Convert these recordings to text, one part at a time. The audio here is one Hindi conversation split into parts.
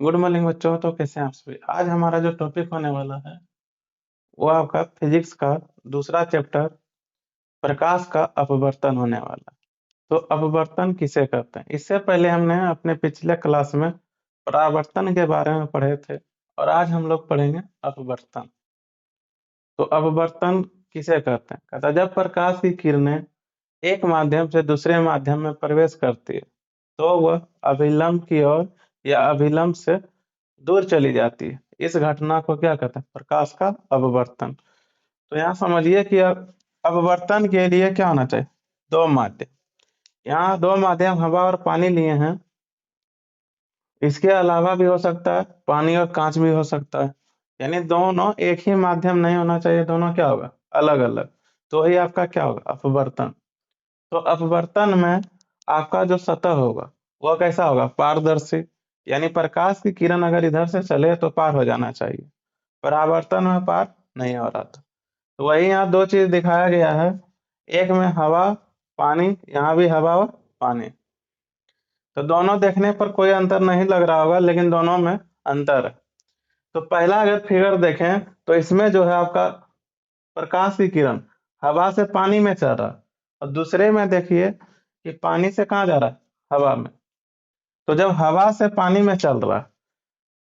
गुड मॉर्निंग बच्चों। तो कैसे हैं आप सभी। आज हमारा जो टॉपिक होने वाला है वो आपका फिजिक्स का दूसरा चैप्टर प्रकाश का अपवर्तन होने वाला है। तो अपवर्तन किसे कहते हैं, इससे पहले हमने अपने पिछले क्लास में परावर्तन के बारे में पढ़े थे और आज हम लोग पढ़ेंगे अपवर्तन। तो अपवर्तन किसे कहते हैं, कहता है जब प्रकाश की किरणें एक माध्यम से दूसरे माध्यम में प्रवेश करती है तो वह अभिलंब की ओर या अभिलंब से दूर चली जाती है। इस घटना को क्या कहते हैं, प्रकाश का अपवर्तन। तो यहाँ समझिए कि अपवर्तन के लिए क्या होना चाहिए, दो माध्यम। यहाँ दो माध्यम हवा और पानी लिए हैं, इसके अलावा भी हो सकता है पानी और कांच भी हो सकता है। यानी दोनों एक ही माध्यम नहीं होना चाहिए, दोनों क्या होगा, अलग अलग। तो ही आपका क्या होगा, अपवर्तन। तो अपवर्तन में आपका जो सतह होगा वह कैसा होगा, पारदर्शी। यानी प्रकाश की किरण अगर इधर से चले तो पार हो जाना चाहिए, परावर्तन में पार नहीं हो रहा था। तो वही यहाँ दो चीज दिखाया गया है, एक में हवा पानी, यहाँ भी हवा और पानी। तो दोनों देखने पर कोई अंतर नहीं लग रहा होगा, लेकिन दोनों में अंतर है। तो पहला अगर फिगर देखें तो इसमें जो है आपका प्रकाश की किरण हवा से पानी में चल रहा है, और दूसरे में देखिए कि पानी से कहाँ जा रहा है, हवा में। तो जब हवा से पानी में चल रहा है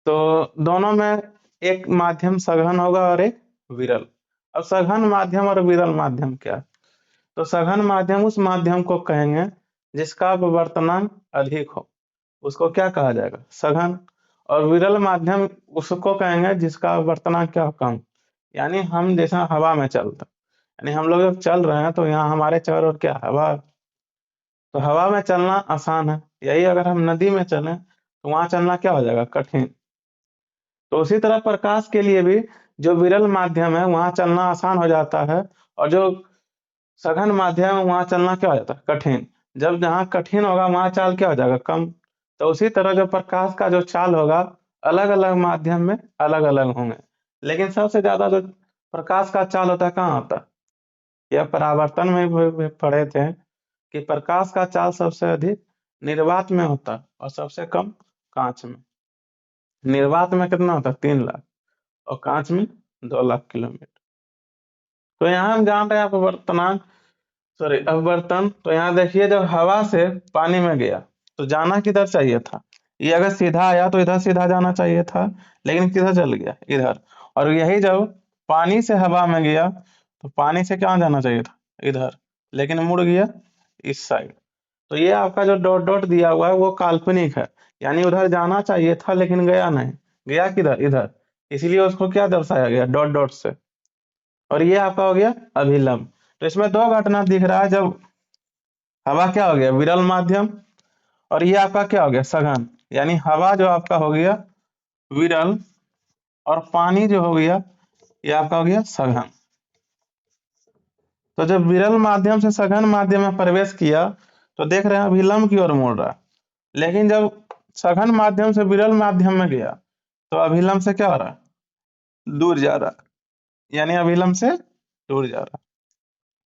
तो दोनों में एक माध्यम सघन होगा और एक विरल। अब सघन माध्यम और विरल माध्यम क्या है? तो सघन माध्यम उस माध्यम को कहेंगे जिसका अपवर्तनांक अधिक हो, उसको क्या कहा जाएगा, सघन। और विरल माध्यम उसको कहेंगे जिसका अपवर्तनांक क्या हो, कम। यानी हम जैसा हवा में चलते, यानी हम लोग जब चल रहे हैं तो यहाँ हमारे चारों ओर क्या, हवा। तो हवा में चलना आसान है, यही अगर हम नदी में चलें तो वहां चलना क्या हो जाएगा, कठिन। तो उसी तरह प्रकाश के लिए भी जो विरल माध्यम है वहां चलना आसान हो जाता है, और जो सघन माध्यम है वहां चलना क्या हो जाता है, कठिन। जब जहाँ कठिन होगा वहां चाल क्या हो जाएगा, कम। तो उसी तरह जो प्रकाश का जो चाल होगा अलग अलग माध्यम में अलग अलग होंगे, लेकिन सबसे ज्यादा जो प्रकाश का चाल होता है कहाँ होता है, यह परावर्तन में भी पढ़े थे कि प्रकाश का चाल सबसे अधिक निर्वात में होता है और सबसे कम कांच में। निर्वात में कितना होता है, 3 लाख, और कांच में 2 लाख किलोमीटर। तो यहाँ हम जान रहे हैं अपवर्तनांक, सॉरी अपवर्तन। तो यहाँ देखिए जब हवा से पानी में गया तो जाना किधर चाहिए था, ये अगर सीधा आया तो इधर सीधा जाना चाहिए था, लेकिन किधर चल गया, इधर। और यही जब पानी से हवा में गया तो पानी से क्या जाना चाहिए था, इधर, लेकिन मुड़ गया इस साइड। तो ये आपका जो डॉट डॉट दिया हुआ है वो काल्पनिक है, यानी उधर जाना चाहिए था लेकिन गया नहीं, गया किधर, इधर। इसलिए उसको क्या दर्शाया गया, डॉट डॉट से। और ये आपका हो गया अभिलंब। तो इसमें दो घटना दिख रहा है, जब हवा क्या हो गया, विरल माध्यम, और ये आपका क्या हो गया, सघन। यानी हवा जो आपका हो गया विरल और पानी जो हो गया ये आपका हो गया सघन। तो जब विरल माध्यम से सघन माध्यम में प्रवेश किया तो देख रहे हैं अभिलंब की ओर मोड़ रहा है, लेकिन जब सघन माध्यम से विरल माध्यम में गया तो अभिलंब से क्या हो रहा है, दूर जा रहा है। यानी अभिलंब से दूर जा रहा है।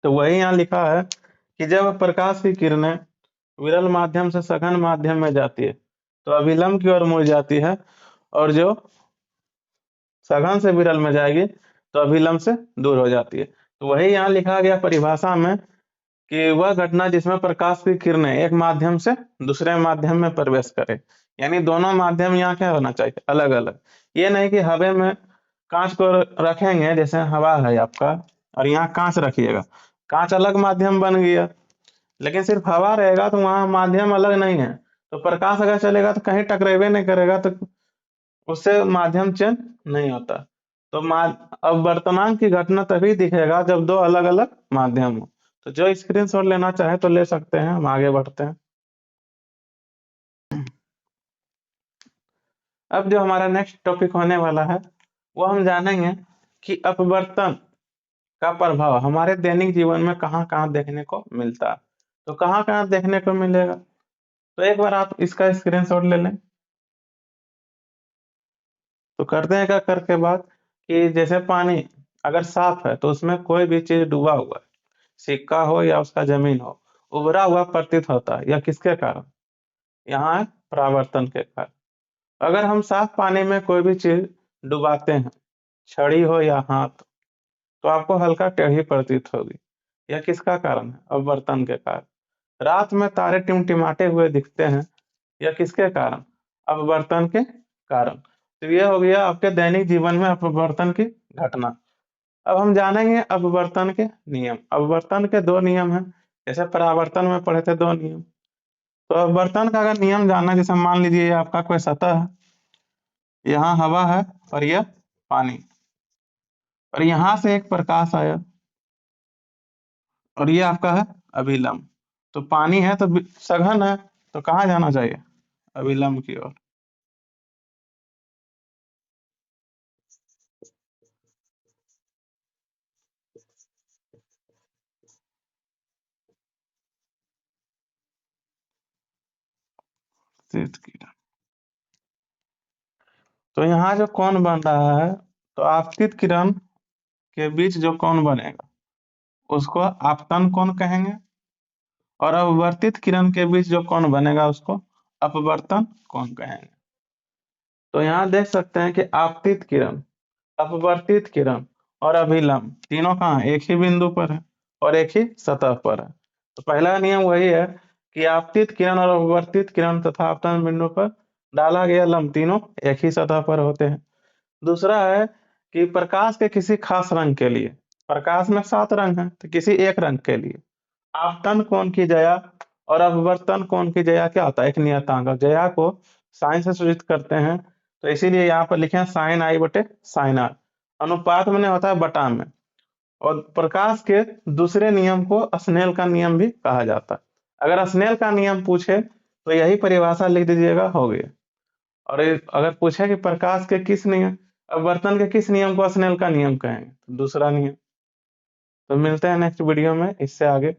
तो वही यहाँ लिखा है कि जब प्रकाश की किरणें विरल माध्यम से सघन माध्यम में जाती है तो अभिलंब की ओर मुड़ जाती है, और जो सघन से विरल में जाएगी तो अभिलंब से दूर हो जाती है। तो वही यहाँ लिखा गया परिभाषा में कि वह घटना जिसमें प्रकाश की किरणें एक माध्यम से दूसरे माध्यम में प्रवेश करे। यानी दोनों माध्यम यहाँ क्या होना चाहिए, अलग अलग। ये नहीं कि हवा में कांच को रखेंगे, जैसे हवा है आपका और यहाँ कांच रखिएगा, कांच अलग माध्यम बन गया, लेकिन सिर्फ हवा रहेगा तो वहां माध्यम अलग नहीं है। तो प्रकाश अगर चलेगा तो कहीं टकरेबे नहीं करेगा, तो उससे माध्यम चेंज नहीं होता। तो अपवर्तनांक की घटना तभी दिखेगा जब दो अलग अलग माध्यम हो। तो जो स्क्रीनशॉट लेना चाहे तो ले सकते हैं, हम आगे बढ़ते हैं। अब जो हमारा नेक्स्ट टॉपिक होने वाला है वो हम जानेंगे कि अपवर्तन का प्रभाव हमारे दैनिक जीवन में कहाँ कहाँ देखने को मिलता है। तो कहाँ कहाँ देखने को मिलेगा, तो एक बार आप इसका स्क्रीनशॉट ले लें। तो करते हैं क्या करके बात, कि जैसे पानी अगर साफ है तो उसमें कोई भी चीज डूबा हुआ है, सिक्का हो या उसका जमीन हो, उभरा हुआ प्रतीत होता है। यह किसके कारण, यहाँ है परावर्तन के कारण। अगर हम साफ पानी में कोई भी चीज डुबाते हैं, छड़ी हो या हाथ, तो आपको हल्का टेढ़ी प्रतीत होगी। यह किसका कारण है? अपवर्तन के कारण। रात में तारे टिमटिमाते हुए दिखते हैं, यह किसके कारण? अपवर्तन के कारण। तो यह हो गया आपके दैनिक जीवन में अपवर्तन की घटना। अब हम जानेंगे अपवर्तन के नियम। अपवर्तन के दो नियम हैं, जैसे परावर्तन में पढ़े थे दो नियम। तो अपवर्तन का अगर नियम जानना, जैसे मान लीजिए ये आपका कोई सतह है, यहाँ हवा है और यह पानी, और यहाँ से एक प्रकाश आया और ये आपका है अभिलंब। तो पानी है तो सघन है, तो कहाँ जाना चाहिए? अभिलंब की ओर। शीत किरण। तो यहाँ जो कोण बन रहा है, तो आपतित किरण के बीच जो कोण बनेगा उसको आपतन कोण कहेंगे, और अपवर्तित किरण के बीच जो कोण बनेगा उसको अपवर्तन कोण कहेंगे। तो यहाँ देख सकते हैं कि आपतित किरण, अपवर्तित किरण और अभिलंब तीनों कहाँ? एक ही बिंदु पर है और एक ही सतह पर है। तो पहला नियम वही है कि आपतित किरण और अपवर्तित किरण तथा आपतन बिंदु पर डाला गया लंब तीनों एक ही सतह पर होते हैं। दूसरा है कि प्रकाश के किसी खास रंग के लिए, प्रकाश में 7 रंग हैं, तो किसी एक रंग के लिए आपतन कोण की ज्या और अपवर्तन कोण की ज्या क्या होता है? एक नियतांक। ज्या को साइन से सूचित करते हैं, तो इसीलिए यहाँ पर लिखे हैं साइन आई बटे साइन आर। अनुपात में होता है बटा में। और प्रकाश के दूसरे नियम को स्नेल का नियम भी कहा जाता है। अगर स्नेल का नियम पूछे तो यही परिभाषा लिख दीजिएगा, हो गया। और अगर पूछे कि प्रकाश के किस नियम, अपवर्तन के किस नियम को स्नेल का नियम कहेंगे, तो दूसरा नियम। तो मिलते हैं नेक्स्ट वीडियो में इससे आगे।